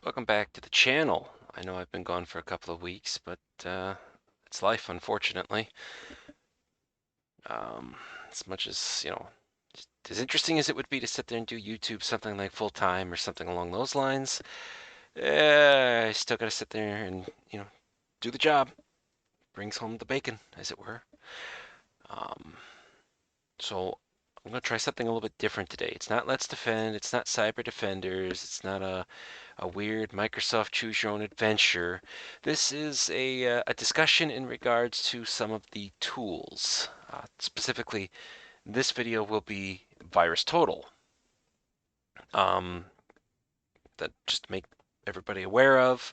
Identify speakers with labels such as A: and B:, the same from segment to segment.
A: Welcome back to the channel. I know I've been gone for a couple of weeks, but it's life, unfortunately. As much as, as interesting as it would be to sit there and do YouTube something like full time or something along those lines, I still got to sit there and, do the job. Brings home the bacon, as it were. Um, so I'm going to try something a little bit different today. It's not Let's Defend, it's not Cyber Defenders, it's not a weird Microsoft Choose Your Own Adventure. This is a discussion in regards to some of the tools. Specifically, this video will be VirusTotal. That just to make everybody aware of.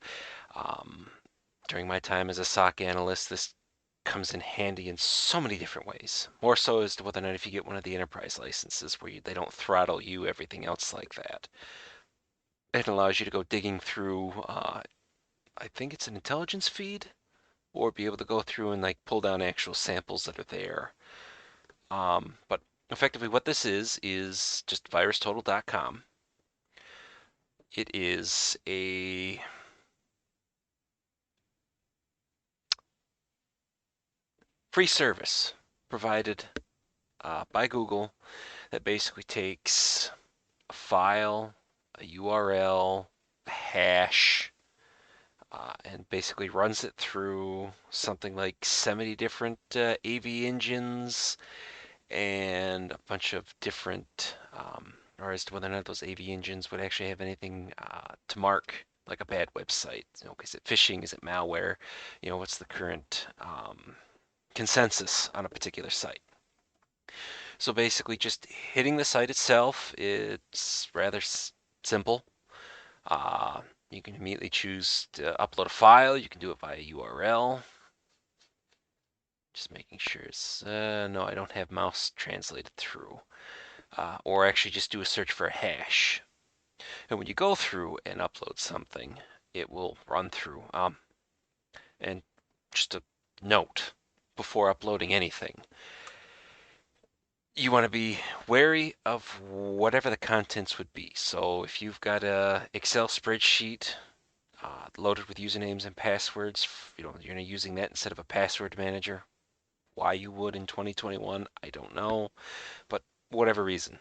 A: During my time as a SOC analyst, this comes in handy in so many different ways. More so as to whether or not if you get one of the enterprise licenses where they don't throttle you, everything else like that. It allows you to go digging through I think it's an intelligence feed, or be able to go through and like pull down actual samples that are there. But effectively what this is just VirusTotal.com. It is a free service provided by Google that basically takes a file, a URL, a hash, and basically runs it through something like 70 different AV engines and a bunch of different, or as to whether or not those AV engines would actually have anything to mark like a bad website. Is it phishing? Is it malware? What's the current consensus on a particular site? So basically, just hitting the site itself, it's rather simple. Uh, you can immediately choose to upload a file. You can do it via URL. Just making sure it's, no, I don't have mouse translated through. Or actually just do a search for a hash. And when you go through and upload something, it will run through. And just a note before uploading anything, you want to be wary of whatever the contents would be. So if you've got a Excel spreadsheet loaded with usernames and passwords, you're using that instead of a password manager. Why you would in 2021, I don't know, but whatever reason.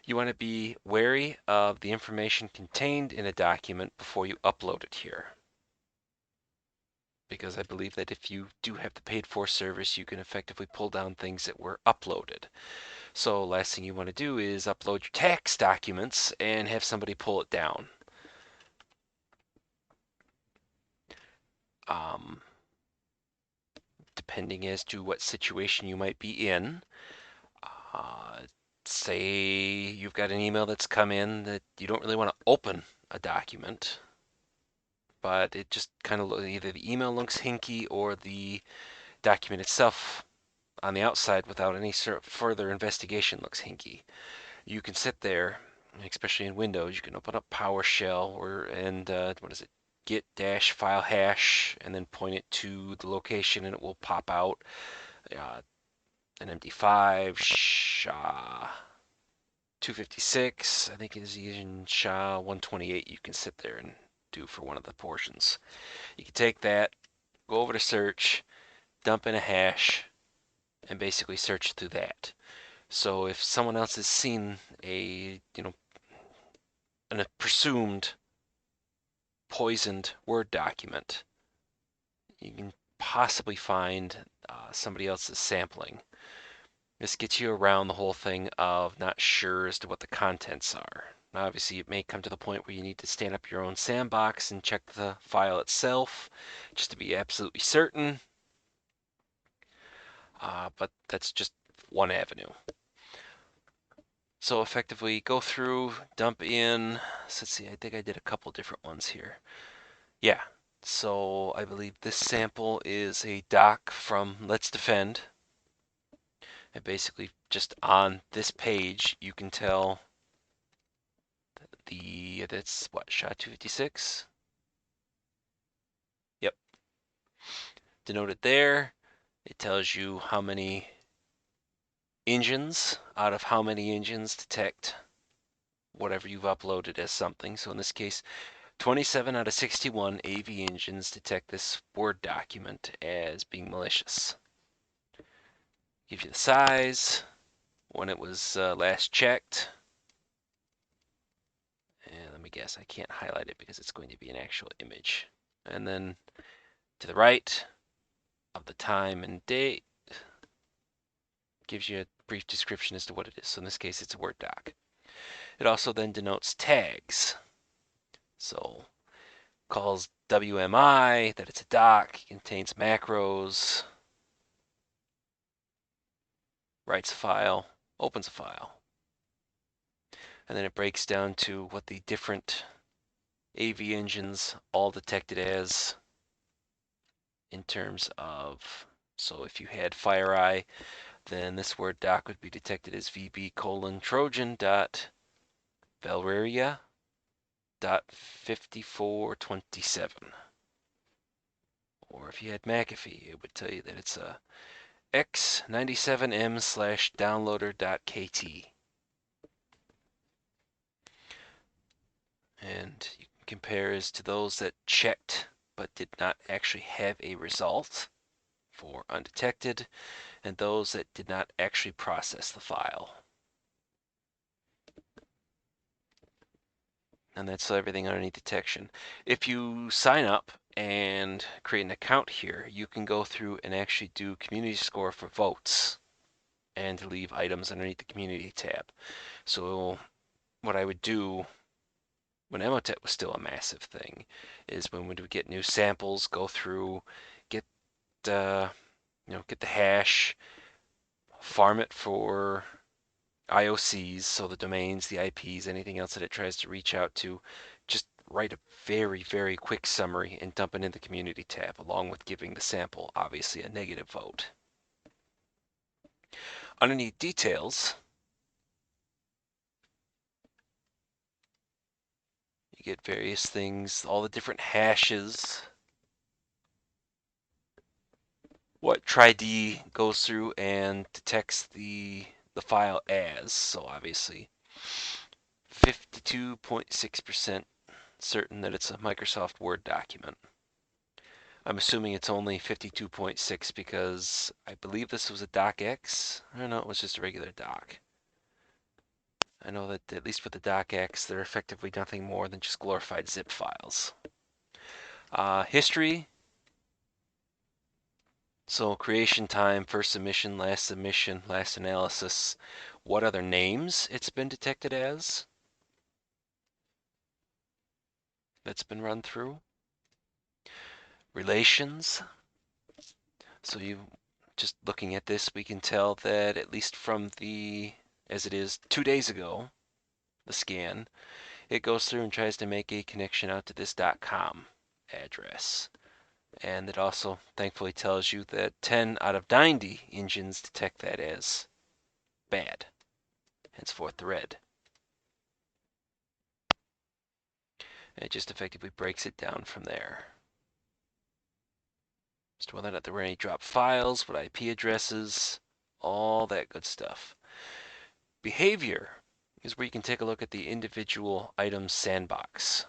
A: You want to be wary of the information contained in a document before you upload it here. Because I believe that if you do have the paid for service, you can effectively pull down things that were uploaded. So last thing you want to do is upload your tax documents and have somebody pull it down. Depending as to what situation you might be in, say you've got an email that's come in that you don't really want to open a document, but it just kind of either the email looks hinky or the document itself on the outside without any sort of further investigation looks hinky. You can sit there, especially in Windows, you can open up PowerShell and what is it, git dash file hash, and then point it to the location and it will pop out an MD5, SHA-256, I think is using SHA-128 you can sit there and do for one of the portions. You can take that, go over to search, dump in a hash, and basically search through that. So if someone else has seen a presumed poisoned Word document, you can possibly find somebody else's sampling. This gets you around the whole thing of not sure as to what the contents are. Now, obviously, it may come to the point where you need to stand up your own sandbox and check the file itself just to be absolutely certain. But that's just one avenue. So effectively go through, dump in, so let's see, I think I did a couple different ones here. Yeah, so I believe this sample is a doc from Let's Defend. And basically just on this page, you can tell that's what, SHA-256? Yep. Denoted there. It tells you how many engines out of how many engines detect whatever you've uploaded as something. So in this case, 27 out of 61 AV engines detect this Word document as being malicious. Gives you the size, when it was last checked. And let me guess, I can't highlight it because it's going to be an actual image. And then to the right of the time and date, gives you a brief description as to what it is. So in this case, it's a Word doc. It also then denotes tags. So calls WMI, that it's a doc, contains macros, writes a file, opens a file. And then it breaks down to what the different AV engines all detected as in terms of, so if you had FireEye, then this Word doc would be detected as VB:trojan.Valreria.5427. Or if you had McAfee, it would tell you that it's a X97M/downloader.kt. And you can compare as to those that checked but did not actually have a result for undetected, and those that did not actually process the file. And that's everything underneath detection. If you sign up and create an account here, you can go through and actually do community score for votes and leave items underneath the community tab. So what I would do when Emotet was still a massive thing is when we would get new samples, go through, get get the hash, farm it for IOCs, so the domains, the IPs, anything else that it tries to reach out to, just write a very, very quick summary and dump it in the community tab, along with giving the sample, obviously, a negative vote. Underneath details, you get various things, all the different hashes, what TRID goes through and detects the file as, so obviously 52.6% certain that it's a Microsoft Word document. I'm assuming it's only 52.6 because I believe this was a docx. I don't know, it was just a regular doc. I know that at least with the docx, they're effectively nothing more than just glorified zip files. History. So creation time, first submission, last analysis. What other names it's been detected as? That's been run through. Relations. So you just looking at this, we can tell that at least from the, as it is 2 days ago, the scan, it goes through and tries to make a connection out to this .com address. And it also thankfully tells you that 10 out of 90 engines detect that as bad, henceforth the red. And it just effectively breaks it down from there. As to whether or not there were any dropped files, what IP addresses, all that good stuff. Behavior is where you can take a look at the individual item sandbox.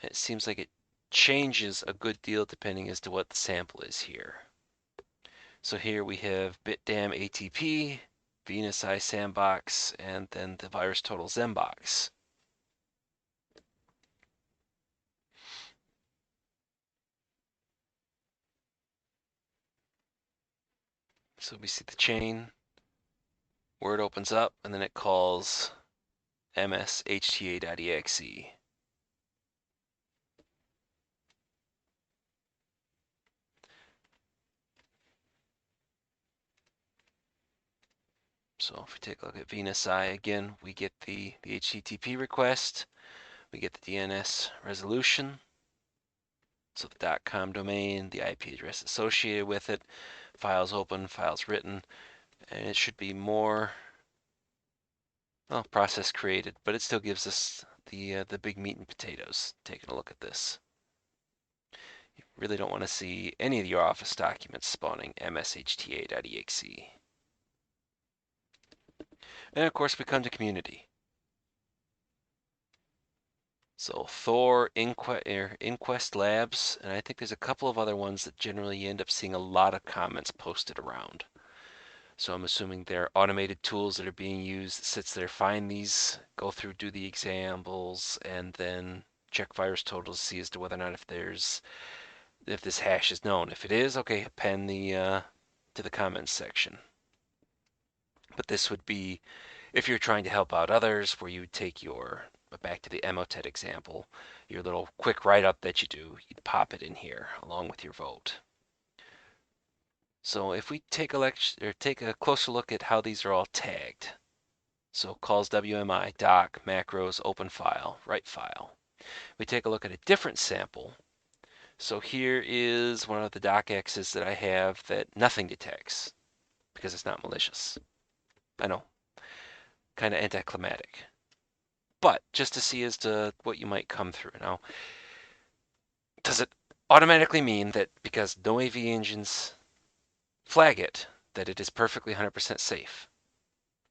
A: It seems like it changes a good deal depending as to what the sample is here. So here we have BitDam ATP, VirusTotal Sandbox, and then the VirusTotal Zembox. So we see the chain, where it opens up, and then it calls mshta.exe. So if we take a look at VirusTotal again, we get the HTTP request, we get the DNS resolution, so the .com domain, the IP address associated with it, files open, files written, and it should be more, well, process created, but it still gives us the big meat and potatoes. Taking a look at this. You really don't want to see any of your Office documents spawning mshta.exe. And of course we come to community. So Thor, Inquest Labs, and I think there's a couple of other ones that generally you end up seeing a lot of comments posted around. So I'm assuming they're automated tools that are being used that sits there, find these, go through, do the examples, and then check VirusTotal to see as to whether or not if this hash is known. If it is, okay, append to the comments section. But this would be if you're trying to help out others, where you take back to the Emotet example, your little quick write-up that you do, you'd pop it in here along with your vote. So if we take a closer look at how these are all tagged. So calls WMI, doc, macros, open file, write file. We take a look at a different sample. So here is one of the docx's that I have that nothing detects because it's not malicious. I know, kind of anticlimactic. But just to see as to what you might come through. Now, does it automatically mean that because no AV engines flag it, that it is perfectly 100% safe?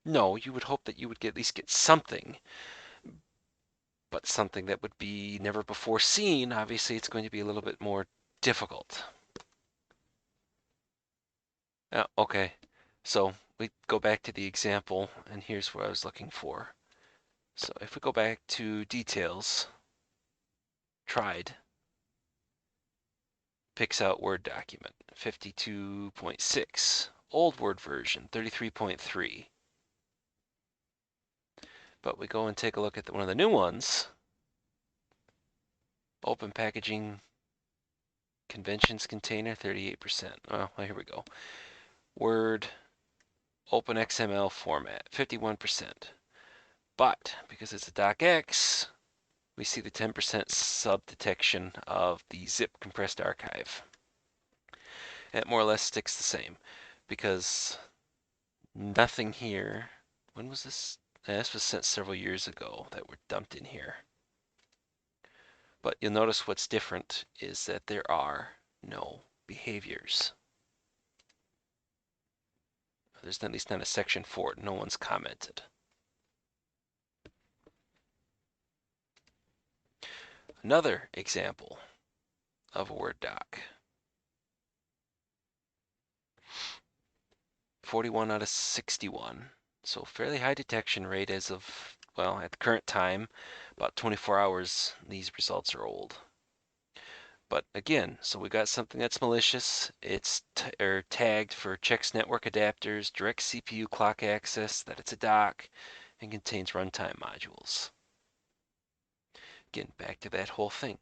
A: No, you would hope that you would at least get something, but something that would be never before seen, obviously it's going to be a little bit more difficult. Okay, so we go back to the example, and here's what I was looking for. So if we go back to details, tried, picks out Word document, 52.6, old Word version, 33.3. But we go and take a look at one of the new ones, open packaging conventions container, 38%. Oh, well, here we go. Word, open XML format, 51%. But because it's a docx, we see the 10% sub detection of the zip compressed archive. It more or less sticks the same because nothing here. When was this? This was sent several years ago that were dumped in here. But you'll notice what's different is that there are no behaviors. There's at least not a section for it. No one's commented. Another example of a Word doc. 41 out of 61. So fairly high detection rate as of, well, at the current time, about 24 hours, these results are old. But again, so we got something that's malicious. It's tagged for checks network adapters, direct CPU clock access, that it's a doc, and contains runtime modules. Again, back to that whole thing.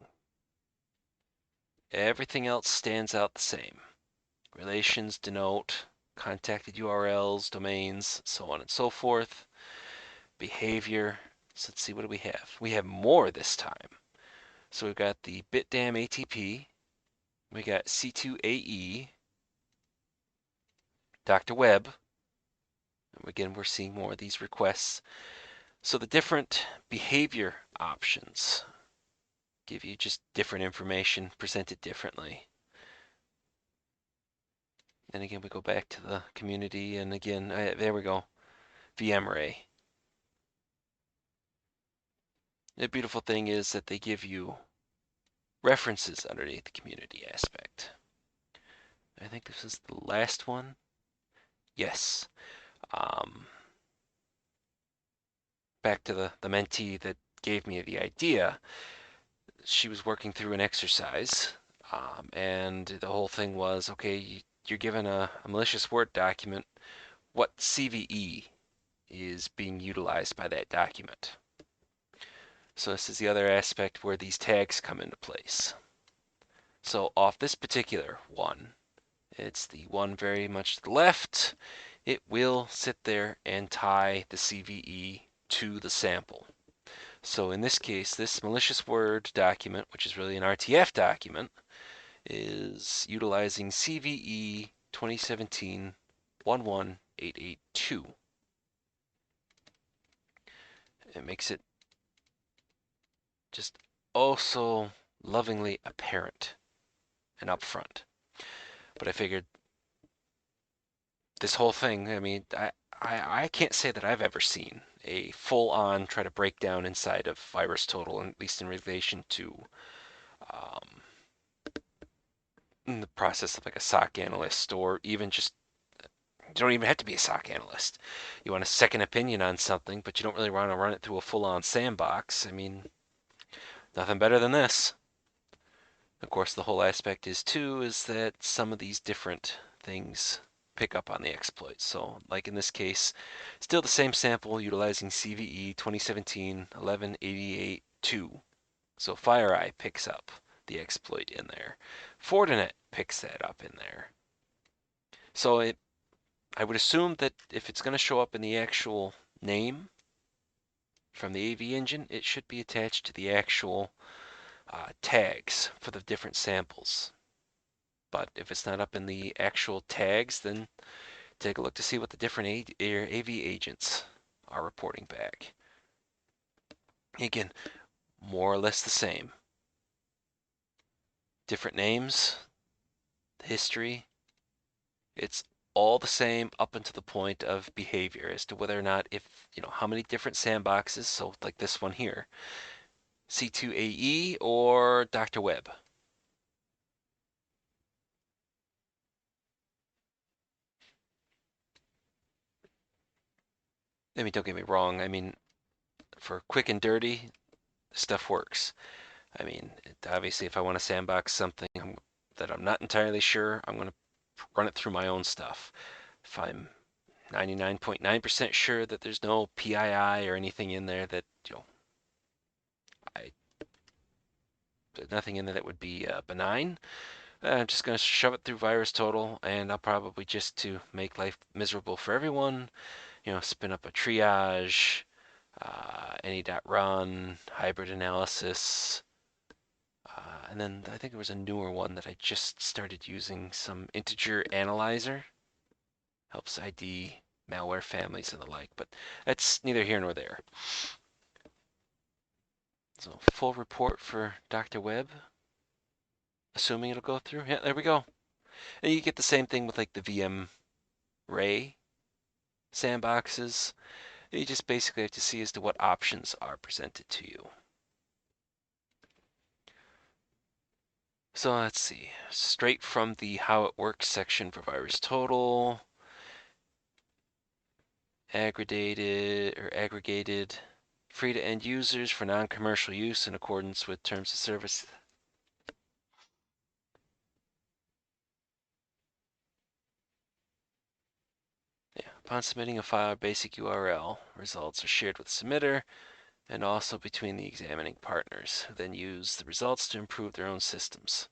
A: Everything else stands out the same. Relations denote contacted URLs, domains, so on and so forth. Behavior. So let's see, what do we have? We have more this time. So we've got the BitDam ATP. We got C2AE. Dr. Webb. And again, we're seeing more of these requests. So the different behavior options give you just different information presented differently. And again, we go back to the community, and again, there we go, VMRay. The beautiful thing is that they give you references underneath the community aspect. I think this is the last one. Yes. Back to the mentee that gave me the idea. She was working through an exercise, and the whole thing was, okay, you're given a malicious Word document. What CVE is being utilized by that document? So this is the other aspect where these tags come into place. So off this particular one, it's the one very much to the left, it will sit there and tie the CVE to the sample. So in this case, this malicious Word document, which is really an RTF document, is utilizing CVE 2017 11882. It makes it just so lovingly apparent and upfront. But I figured this whole thing, I mean, I can't say that I've ever seen a full-on try to break down inside of VirusTotal, at least in relation to um, in the process of like a SOC analyst, or even just, you don't even have to be a SOC analyst. You want a second opinion on something, but you don't really want to run it through a full-on sandbox. I mean, nothing better than this. Of course, the whole aspect is too is that some of these different things pick up on the exploit. So, like in this case, still the same sample utilizing CVE 2017 1188.2. So FireEye picks up the exploit in there. Fortinet picks that up in there. So I would assume that if it's going to show up in the actual name from the AV engine, it should be attached to the actual tags for the different samples. But if it's not up in the actual tags, then take a look to see what the different AV agents are reporting back. Again, more or less the same. Different names, history, it's all the same up until the point of behavior as to whether or not, if, how many different sandboxes, so like this one here, C2AE or Dr. Web. I mean, don't get me wrong. I mean, for quick and dirty, stuff works. I mean, obviously, if I want to sandbox something that I'm not entirely sure, I'm going to run it through my own stuff. If I'm 99.9% sure that there's no PII or anything in there that, there's nothing in there that would be benign, I'm just going to shove it through VirusTotal, and I'll probably, just to make life miserable for everyone, spin up a triage, any.run, hybrid analysis, and then I think there was a newer one that I just started using, some integer analyzer. Helps ID malware families and the like, but that's neither here nor there. So full report for Dr. Web, assuming it'll go through. Yeah, there we go. And you get the same thing with like the VM Ray sandboxes. You just basically have to see as to what options are presented to you. So let's see, straight from the how it works section for VirusTotal, aggregated, free to end users for non-commercial use in accordance with terms of service. Yeah, upon submitting a file or basic URL, results are shared with the submitter and also between the examining partners, who then use the results to improve their own systems.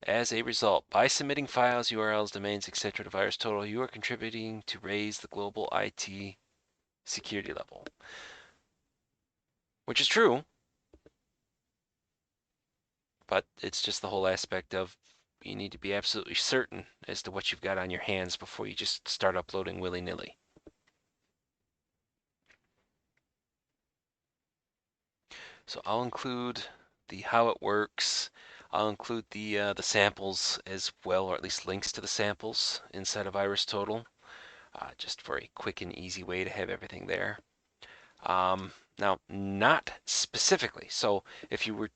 A: As a result, by submitting files, URLs, domains, etc. to VirusTotal, you are contributing to raise the global IT security level. Which is true, but it's just the whole aspect of you need to be absolutely certain as to what you've got on your hands before you just start uploading willy-nilly. So I'll include the how it works. I'll include the samples as well, or at least links to the samples inside of VirusTotal, just for a quick and easy way to have everything there. Now, not specifically. So if you were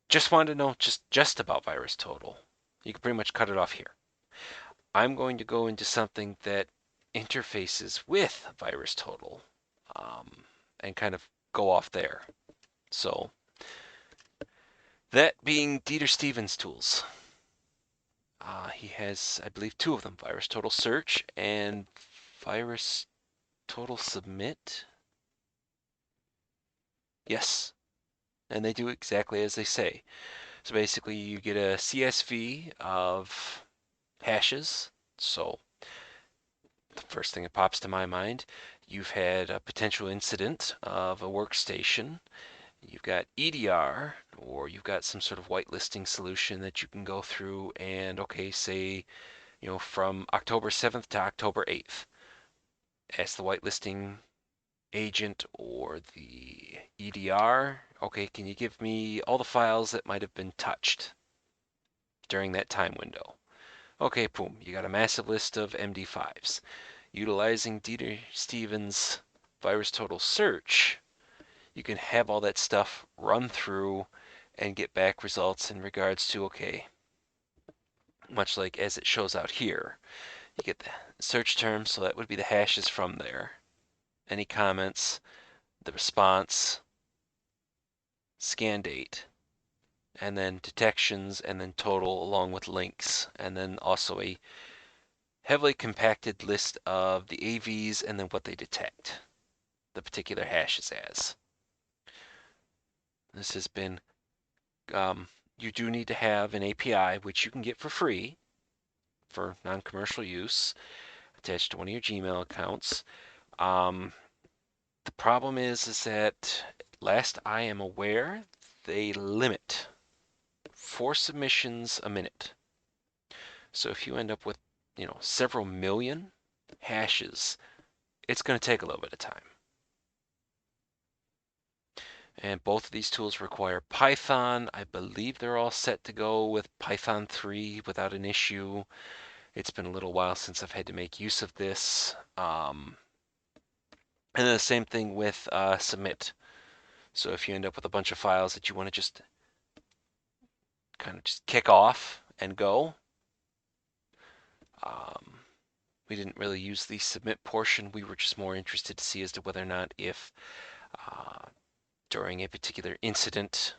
A: just wanted to know just about VirusTotal, you can pretty much cut it off here. I'm going to go into something that interfaces with VirusTotal, and kind of go off there. So that being Dieter Stevens' tools. He has, I believe, two of them, VirusTotal Search and VirusTotal Submit. Yes, and they do exactly as they say. So basically you get a CSV of hashes. So the first thing that pops to my mind, you've had a potential incident of a workstation. You've got EDR, or you've got some sort of whitelisting solution that you can go through and, okay, say, from October 7th to October 8th. Ask the whitelisting agent or the EDR, okay, can you give me all the files that might have been touched during that time window? Okay, boom, you got a massive list of MD5s. Utilizing Dieter Stevens' VirusTotal Search, you can have all that stuff run through and get back results in regards to, okay, much like as it shows out here, you get the search term, so that would be the hashes from there. Any comments, the response, scan date, and then detections, and then total along with links, and then also a heavily compacted list of the AVs and then what they detect the particular hashes as. This has been, you do need to have an API, which you can get for free for non-commercial use, attached to one of your Gmail accounts. The problem is that last I am aware, they limit 4 submissions a minute. So if you end up with, several million hashes, it's going to take a little bit of time. And both of these tools require Python. I believe they're all set to go with Python 3 without an issue. It's been a little while since I've had to make use of this. And then the same thing with submit. So if you end up with a bunch of files that you want to just kind of just kick off and go, we didn't really use the submit portion. We were just more interested to see as to whether or not if during a particular incident,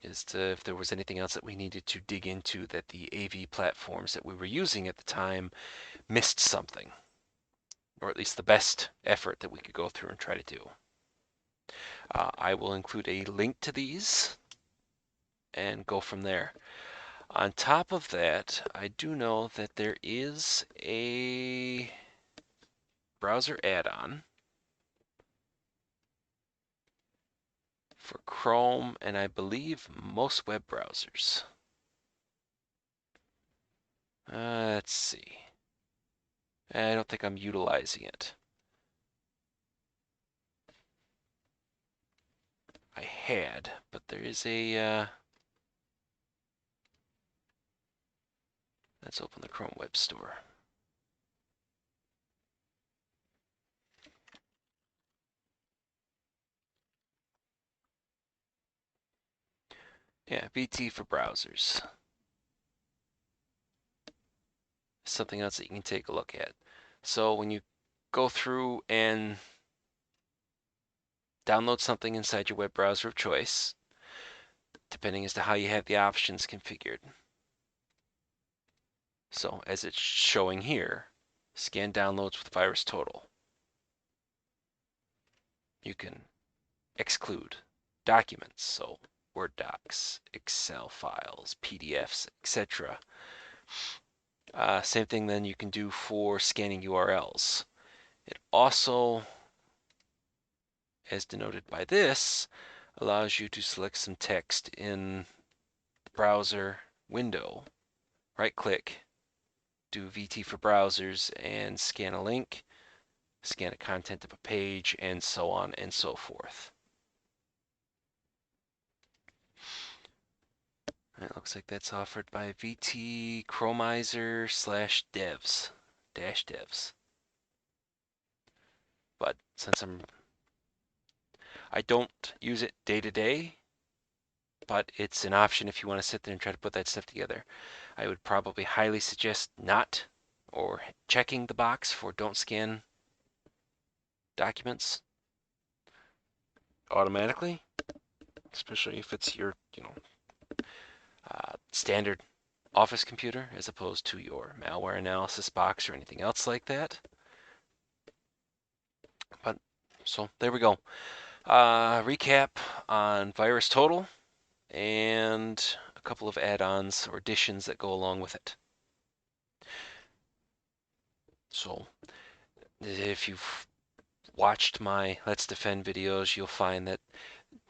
A: as to if there was anything else that we needed to dig into that the AV platforms that we were using at the time missed something, or at least the best effort that we could go through and try to do. I will include a link to these and go from there. On top of that, I do know that there is a browser add-on for Chrome and I believe most web browsers. Let's see. I don't think I'm utilizing it. I had, but there is a, let's open the Chrome Web Store. Yeah, VT for browsers. Something else that you can take a look at. So when you go through and download something inside your web browser of choice, depending as to how you have the options configured. So as it's showing here, scan downloads with VirusTotal. You can exclude documents, so Word docs, Excel files, PDFs, etc. Same thing then you can do for scanning URLs. It also, as denoted by this, allows you to select some text in the browser window, right-click, do VT for browsers, and scan a link, scan the content of a page, and so on and so forth. It looks like that's offered by VT Chromizer / devs. But since I don't use it day to day, but it's an option if you want to sit there and try to put that stuff together. I would probably highly suggest not or checking the box for don't scan documents automatically, especially if it's your, standard office computer as opposed to your malware analysis box or anything else like that. But so there we go. Recap on VirusTotal and a couple of add-ons or additions that go along with it. So if you've watched my Let's Defend videos, you'll find that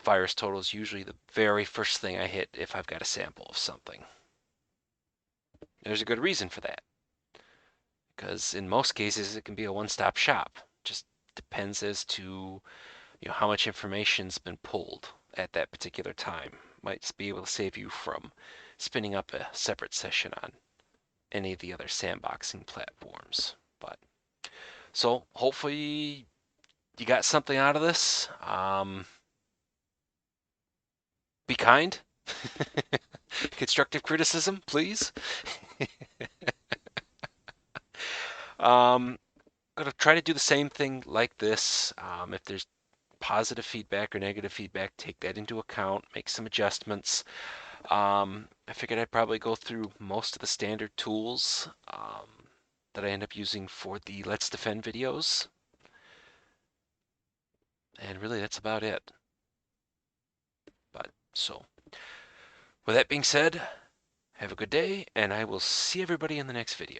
A: VirusTotal is usually the very first thing I hit if I've got a sample of something. There's a good reason for that, because in most cases it can be a one-stop shop. Just depends as to how much information's been pulled at that particular time. Might be able to save you from spinning up a separate session on any of the other sandboxing platforms. But So hopefully you got something out of this. Be kind. Constructive criticism, please. Gonna try to do the same thing like this. If there's positive feedback or negative feedback, take that into account, make some adjustments. I figured I'd probably go through most of the standard tools that I end up using for the Let's Defend videos. And really, that's about it. But so, with that being said, have a good day, and I will see everybody in the next video.